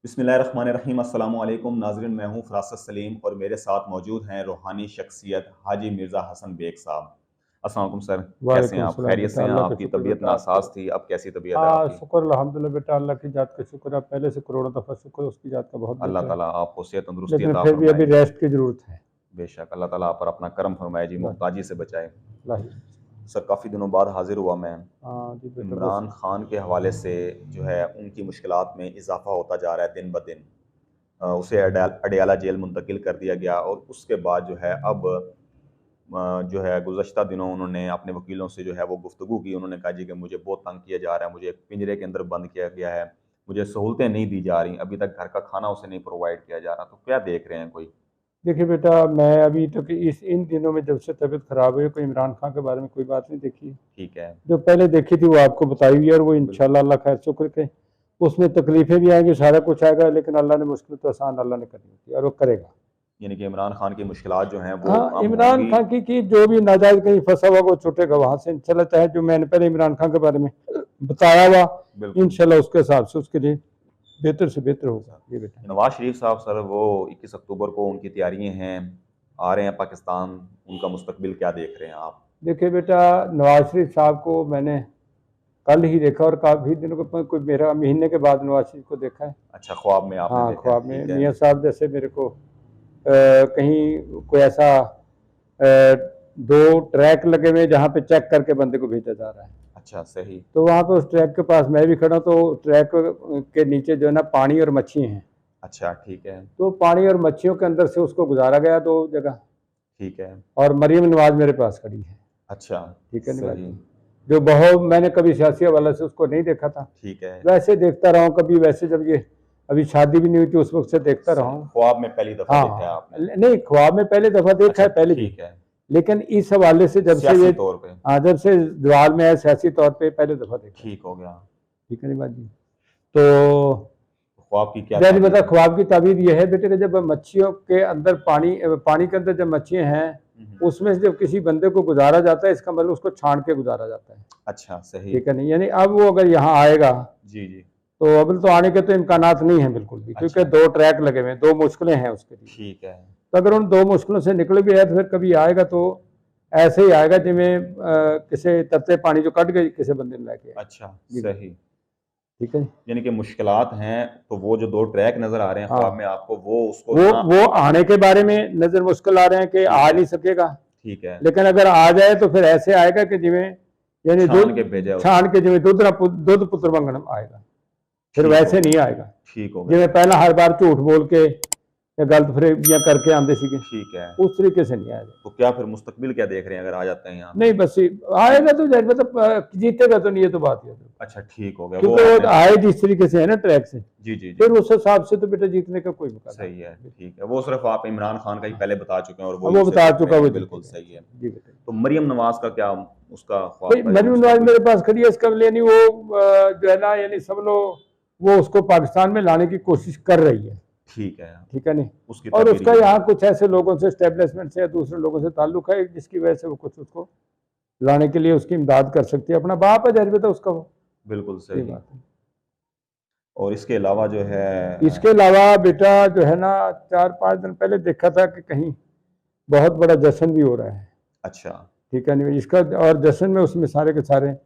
बिस्मिल्लाहिर्रहमानिर्रहीम अस्सलामु अलैकुम नाज़रीन, मैं हूँ फ़रासत सलीम और मेरे साथ मौजूद हैं रूहानी शख्सियत हाजी मिर्ज़ा हसन बेग साहब। अस्सलाम वालेकुम सर, कैसे हैं वालेकुम आप? सलाम खैरियत बेटा, से हैं? अल्लाह का आपकी शुक्र तबीयत बेटा आपको। नासाज़ थी, अब कैसी तबीयत है आपकी? शुक्र अल्हम्दुलिल्लाह बेटा, अल्लाह की ज़ात का शुक्र है, पहले से करोड़ों दफ़ा शुक्र है, उसकी ज़ात का बहुत अल्लाह बेहतर है। ताला आपको सेहत तंदुरुस्ती लेकिन अता फिर भी फ़रमाए। अभी रेस्ट की ज़रूरत है। बेशक अल्लाह ताला आप पर अपना करम फ़रमाए जी, अल्लाह मुहताजी से बचाए। अल्लाह ही। सर काफ़ी दिनों बाद हाज़िर हुआ मैं। हाँ जी बेटा, बस इमरान खान के हवाले से जो है उनकी मुश्किलात में इज़ाफ़ा होता जा रहा है दिन ब दिन। उसे अडयाला जेल मुंतकिल कर दिया गया और उसके बाद जो है अब जो है गुज़श्ता दिनों उन्होंने अपने वकीलों से जो है वो गुफ्तगू की। उन्होंने कहा जी कि मुझे बहुत तंग किया जा रहा है, मुझे एक पिंजरे के अंदर बंद किया गया है, मुझे सहूलतें नहीं दी जा रही, अभी तक घर का खाना उसे नहीं प्रोवाइड किया जा रहा। तो क्या देख रहे हैं कोई? देखिए बेटा, मैं अभी तक इस इन दिनों में जब से तबीयत ख़राब हुई, कोई इमरान खान के बारे में कोई बात नहीं देखी है। ठीक है, जो पहले देखी थी वो आपको बताई हुई है, और वो बिल्कुल। इंशाल्लाह अल्लाह खैर शुक्र के उसमें तकलीफ़ें भी आएँगी, सारा कुछ आएगा, लेकिन अल्लाह ने मुश्किल तो आसान अल्लाह ने करनी होती है और वो करेगा। यानी कि इमरान खान की मुश्किलात जो हैं वो हाँ, कम इमरान होंगी। खान की जो भी नाजायज़ कहीं फँसा हुआ वो छूटेगा वहाँ से इंशाल्लाह, चाहे जो मैंने पहले इमरान खान के बारे में बताया हुआ, बिल्कुल। इंशाल्लाह उसके हिसाब से उसके लिए बेहतर से बेहतर होगा। सर, जी बेटा। नवाज़ शरीफ साहब सर वो 21 अक्टूबर को उनकी तैयारियाँ हैं, आ रहे हैं पाकिस्तान, उनका मुस्तकबिल क्या देख रहे हैं आप? देखिए बेटा, नवाज़ शरीफ साहब को मैंने कल ही देखा और काफ़ी दिनों के कोई मेरा महीने के बाद नवाज़ शरीफ को देखा है। अच्छा, ख्वाब में आपने हाँ, देखा है, ख्वाब में ठीक है। मियाँ साहब जैसे मेरे को कहीं कोई ऐसा 2 ट्रैक लगे हुए हैं जहाँ पे चेक करके बंदे को भेजा जा रहा है। अच्छा, सही। तो वहाँ पे उस ट्रैक के पास मैं भी खड़ा हूँ, तो ट्रैक के नीचे जो है ना पानी और मच्छी हैं। अच्छा, ठीक है, तो पानी और मच्छियों के अंदर से उसको गुजारा गया 2 जगह, ठीक है। और मरीम नवाज़ मेरे पास खड़ी है। अच्छा, ठीक है नवाज़ सही, जी, जो बहुत मैंने कभी सियासी हवाले से उसको नहीं देखा था। ठीक है, वैसे देखता रहा हूँ, कभी वैसे जब ये अभी शादी भी नहीं हुई थी उस वक़्त से देखता रहा सही। हूँ। ख्वाब में पहली दफ़ा देखा है हाँ, आपने। नहीं ख्वाब में पहले दफ़ा देखा अच्छा, है पहले भी, ठीक है। लेकिन इस हवाले से जब से ये सियासी तौर पे, हाँ, जब से जवाल में है सियासी तौर पे पहले दफ़ा देखा है। ठीक हो गया। ठीक है नवाज़ जी। तो तो ख्वाब की क्या जैसे ताबीर मतलब है? ख्वाब की ताबीर ये है बेटे कि जब मच्छियों के अंदर पानी के अंदर जब मच्छियाँ हैं, हुँ, हुँ। उसमें से जब किसी बंदे को गुजारा जाता है, इसका मतलब उसको छान के गुजारा जाता है। अच्छा, सही। ठीक है नहीं, यानी अब वो अगर यहाँ आएगा जी, जी। तो अभी तो आने के तो इम्कानात नहीं है बिल्कुल भी, क्योंकि अच्छा, 2 ट्रैक लगे हुए हैं, 2 मुश्किलें हैं उसके लिए। ठीक है। तो अगर उन 2 मुश्किलों से निकल भी आया तो फिर कभी आएगा तो ऐसे ही आएगा जिमें किसी तरते पानी जो कट गई किसी बंदे ने लेके आए। अच्छा, जी बेटा। सही। ठीक है जी। यानी कि मुश्किलात हैं, तो वो जो 2 ट्रैक नज़र आ रहे हैं ख्वाब में हाँ, आपको, वो उसको वो ना वो आने के बारे में नजर मुश्किल आ रहे हैं कि ठीक आ है, नहीं सकेगा, ठीक है। लेकिन अगर आ जाए तो फिर ऐसे आएगा कि जिमें यानी छान दूध के भेजा है छान उसको। के जिमें दूध पुत्र मंगन आएगा, फिर ठीक हो वैसे गया, नहीं आएगा ठीक हो गया जिमें सर। पहला हर बार झूठ बोल के या गलत फरेबियां करके आंदे सीगे, ठीक है। उस तरीके से नहीं आएगा। तो क्या फिर मुस्तकबिल क्या देख रहे हैं अगर आ जाते हैं यहाँ पे? नहीं बस आएगा तो जैसे मतलब जीतेगा तो नहीं, ये तो बात है, अच्छा, ठीक हो गया, वो क्योंकि वो आपने आए जिस तरीके से है ना ट्रैक से, जी, जी, जी। फिर उस हिसाब से तो बेटा जीतने का कोई मुकाबला सही है, नहीं है। ठीक है। वो सिर्फ़ आप इमरान खान का ही हाँ, पहले बता चुके हैं और अब वही वो उसे बता देख रहे चुका, वो हैं, बिल्कुल जीतेगा सही है। जी बेटा। तो मरियम नवाज़ का क्या उसका भाई ख्वाब मरीम नवाज मुस्तकबिल? मेरे पास खड़ी है, इसका यानी वो जो है ना यानी सब लोग वो उसको पाकिस्तान में लाने की कोशिश कर रही है। ठीक है, ठीक है नहीं, उसकी और ताबीर उसका ये है। यहाँ कुछ ऐसे लोगों से एस्टेब्लिशमेंट से या दूसरे लोगों से ताल्लुक है जिसकी वजह से वो कुछ उसको लाने के लिए उसकी इमदाद कर सकती है। अपना बाप है जाहिर था उसका वो, बिल्कुल ये सही। बात है। और इसके अलावा जो है इसके अलावा बेटा जो है ना 4-5 दिन पहले देखा था कि कहीं बहुत बड़ा जश्न भी हो रहा है। अच्छा, ठीक है नहीं, इसका और जश्न में उसमें सारे के सारे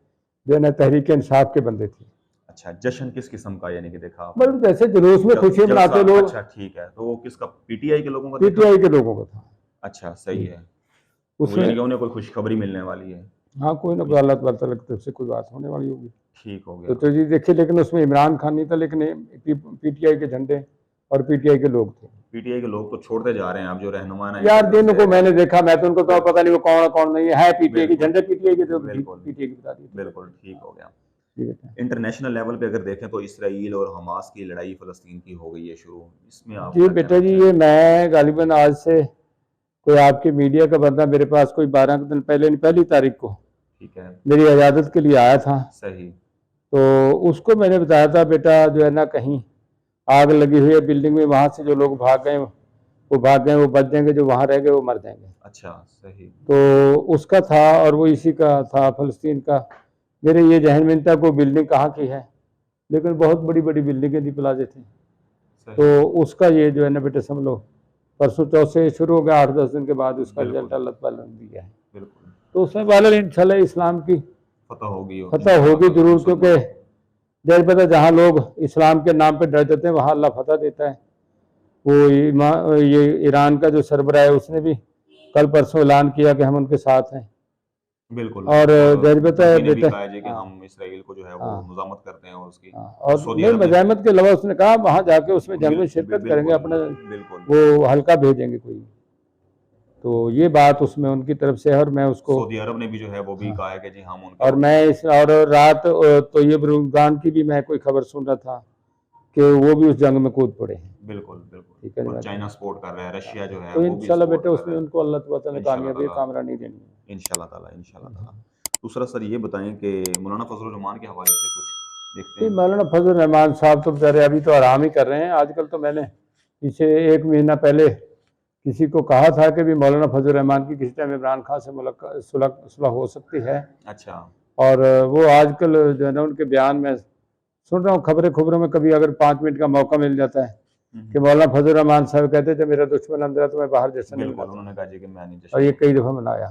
जो है ना तहरीक इंसाफ के बंदे थे। अच्छा, जश्न किस किस्म का यानी कि देखा आपने? मतलब जैसे जुलूस में खुशियां जलसा, मनाते लोग, अच्छा ठीक है। तो वो किसका पीटीआई के लोगों का देखा? पीटीआई के लोगों को था। अच्छा, सही है। तो वो यानी उसमें कि उन्हें कोई खुशखबरी मिलने वाली है। हाँ, कोई ना कोई कुछ अल्लाह ताला की तरफ से कोई बात होने वाली होगी। ठीक हो तो गया। जी देखिए, लेकिन उसमें इमरान खान नहीं था, लेकिन पीटीआई के झंडे और पीटीआई के लोग थे। पीटीआई के लोग तो छोड़ते जा रहे हैं, अब जो रहनुमा हैं इनकी यार तरफ जिनको से मैंने देखा, मैं तो उनको तो बिल्कुल, पता नहीं वो कौन है कौन नहीं है पीटीआई की, बिल्कुल, झंडे पीटीआई के, तो बिल्कुल, पीटीआई की बता दिए। ठीक है बिल्कुल ठीक हो गया। जी बेटा। इंटरनेशनल लेवल पे अगर देखें तो इसराइल और हमास की लड़ाई फ़लस्तीन की हो गई है शुरू। इसमें आप जी क्या बेटा कहना जी, ये चाहेंगे? मैं गालिबन आज से कोई आपके मीडिया का बंदा मेरे पास कोई 12 दिन पहले, पहली तारीख को ठीक है, मेरी इजाज़त के लिए आया था। सही। तो उसको मैंने बताया था बेटा जो है ना कहीं आग लगी हुई है बिल्डिंग में, वहाँ से जो लोग भाग गए वो भाग गए, वो बच जाएंगे, जो वहाँ रह गए वो मर जाएंगे। अच्छा, सही। तो उसका था और वो इसी का था फ़लस्तीन का। मेरे ये जहन में था को बिल्डिंग कहाँ की है, लेकिन बहुत बड़ी बड़ी बिल्डिंगें थी, प्लाजे थे। सही। तो उसका ये जो है ना बेटा समझ लो परसों चौथ से शुरू हो गया, 8-10 दिन के बाद उसका बिल्कुल रिजल्ट अल्लाह ताला ने दिया है। बिल्कुल। तो उसमें वाला इंशाल्लाह इस्लाम की फतह होगी फतह इंशाल्लाह होगी ताला जरूर, क्योंकि मुसलमान। जैसे पता जहाँ लोग इस्लाम के नाम पे डर जाते हैं वहाँ अल्लाह फतह देता है। वो ये ईरान का जो सरबराह है उसने भी कल परसों ऐलान किया कि हम उनके साथ हैं। बिल्कुल। और और जैसे पता है तुर्की ने भी बेटा, कहा है जी कि हाँ हम इसराइल को जो है वो हाँ मज़ामत करते हैं और उसकी। हाँ, और और सऊदी नहीं अरब ने मज़ाहमत के अलावा उसने कहा वहाँ जाके उसमें जंग में शिरकत करेंगे, बिल्कुल अपना बिल्कुल। वो हल्का भेजेंगे कोई। तो ये बात उसमें उनकी तरफ से है और मैं उसको, सऊदी अरब ने भी जो है वो भी हाँ, कहा है कि जी हम उनके और मैं इस और रात तो ये रुमजान की भी मैं कोई खबर सुन रहा था कि वो भी उस जंग में कूद पड़े हैं। बिल्कुल बिल्कुल। ठीक है और जनाब। चाइना सपोर्ट कर रहा है, रशिया जो है तो वो भी इंशाल्लाह सपोर्ट बेटा कर रहा उसमें उनको अल्लाह ताला है। ने इंशाल्लाह कामयाबी ताला कामरानी देनी है। इंशाल्लाह ताला इंशाल्लाह ताला। दूसरा सर ये बताएं कि मौलाना फजल रहमान के हवाले से कुछ देखते ये हैं। मौलाना फजल रहमान साहब तो बेचारे अभी तो आराम ही कर रहे हैं आजकल। तो मैंने पीछे 1 महीना पहले किसी को कहा था कि भी मौलाना फजल रहमान की किसी टाइम इमरान खान से मुलाकात सुलह हो सकती है। अच्छा। और वो आजकल जो है ना उनके बयान में सुन रहा हूँ, खबरों में कभी अगर 5 मिनट का मौका मिल जाता है कि मौलाना फजल रहमान साहब कहते थे मेरा दुश्मन अंदर है तो मैं बाहर जश्न नहीं बिल्कुल मनाता, उन्होंने कहा जी कि मैं नहीं और जश्न ये कई मनाऊंगा। दफ़ा मनाया।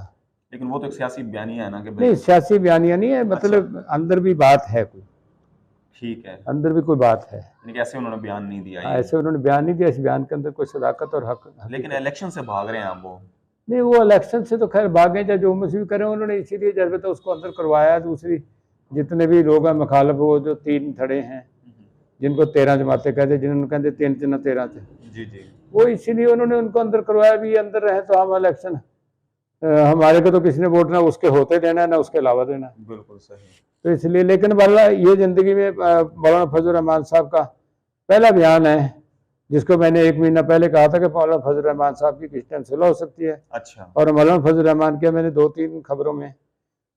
लेकिन वो तो एक सियासी बयानिया है ना कि नहीं भाई। सियासी बयानिया नहीं है, अच्छा। मतलब अंदर भी बात है कोई, ठीक है। अंदर भी कोई बात है। यानी कि ऐसे उन्होंने बयान नहीं दिया हाँ, ये। ऐसे उन्होंने बयान नहीं दिया, इस बयान के अंदर कोई सदाकत और लेकिन हकीकत। इलेक्शन से भाग रहे हैं आप वो। नहीं वो इलेक्शन से तो खैर भागे, चाहे जो मुझे भी करें उन्होंने इसीलिए जज्बे तो उसको अंदर करवाया। दूसरी जितने भी लोग हैं मुखालफ, वो जो 3 खड़े हैं जिनको 13 जमातें कहते, जिन्होंने कहते 3 चिन्ह 13 थे, जी जी। वो इसीलिए उन्होंने उनको अंदर करवाया भी, अंदर रहे तो हम इलेक्शन हमारे को तो किसी ने वोट ना उसके होते देना है ना उसके अलावा देना है। बिल्कुल सही। तो इसलिए, लेकिन वाला ये ज़िंदगी में मौलाना फजल रहमान साहब का पहला बयान है जिसको मैंने 1 महीना पहले कहा था कि मौलाना फजल रहमान साहब की किस टाइम सुलह हो सकती है। अच्छा। और मौलाना फजल रहमान के मैंने 2-3 खबरों में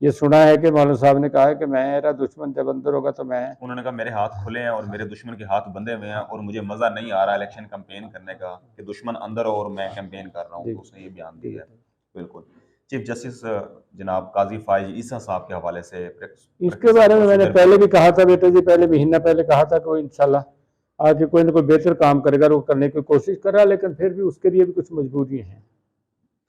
ये सुना है कि मौलाना साहब ने कहा है कि मेरा दुश्मन जब अंदर होगा तो मैं, उन्होंने कहा मेरे हाथ खुले हैं और मेरे दुश्मन के हाथ बंधे हुए हैं और मुझे मज़ा नहीं आ रहा इलेक्शन कैंपेन करने का कि दुश्मन अंदर हो और मैं कैंपेन कर रहा हूँ। जी तो उसने ये बयान जी दिया है। बेटा। बिल्कुल। चीफ जस्टिस जनाब काजी फाइज ईसा साहब के हवाले से इसके बारे में मैंने पहले भी कहा था बेटा जी, पहले महीना पहले कहा था कि वो इंशाल्लाह आगे कोई ना कोई बेहतर काम करेगा, वो करने की कोशिश कर रहा है, लेकिन फिर भी उसके लिए भी कुछ मजबूरियाँ हैं।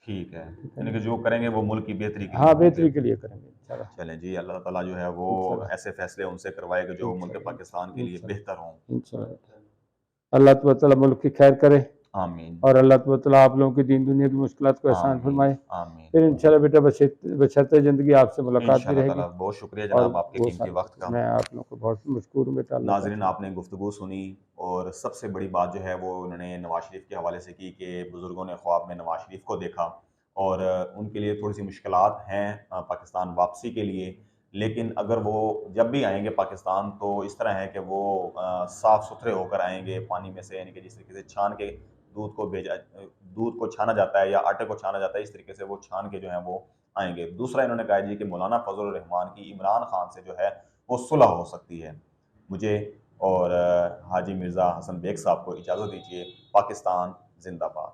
ठीक है। यानी कि जो करेंगे वो मुल्क की बेहतरी के लिए हाँ, होंगे। बेहतरी के लिए करेंगे इंशाल्लाह। चलें जी, अल्लाह ताला जो है वो इंशाल्लाह ऐसे फैसले उनसे करवाए कि जो मुल्क इंशाल्लाह पाकिस्तान के लिए बेहतर हों। इंशाल्लाह अल्लाह ताला मुल्क की खैर करे आमीन और अल्लाह ताला आप लोगों की दीन दुनिया की मुश्किलात को आसान आमीन फरमाए। आमीन। फिर इंशाल्लाह बेटा बशर्ते ज़िंदगी आपसे मुलाकात भी इंशाल्लाह रहेगी। ताला। बहुत शुक्रिया और जनाब आपके वो कीमती वक्त का। मैं आप लोगों को बहुत मशकूर हूँ बेटा, अल्लाह नाज़रीन पाक। आपने गुफ्तगू सुनी और सबसे बड़ी बात जो है वो उन्होंने नवाज शरीफ के हवाले से की कि बुज़ुर्गों ने ख्वाब में नवाज शरीफ को देखा और उनके लिए थोड़ी सी मुश्किलात हैं पाकिस्तान वापसी के लिए। लेकिन अगर वो जब भी आएंगे पाकिस्तान तो इस तरह है कि वो साफ़ सुथरे होकर आएंगे पानी में से, यानी कि जिस तरीके से छान के दूध को छाना जाता है या आटे को छाना जाता है, इस तरीके से वो छान के जो है वो आएंगे। दूसरा इन्होंने कहा जी कि मौलाना फजल रहमान की इमरान खान से जो है वो सुलह हो सकती है। मुझे और हाजी मिर्ज़ा हसन बेग साहब को इजाज़त दीजिए। पाकिस्तान जिंदाबाद।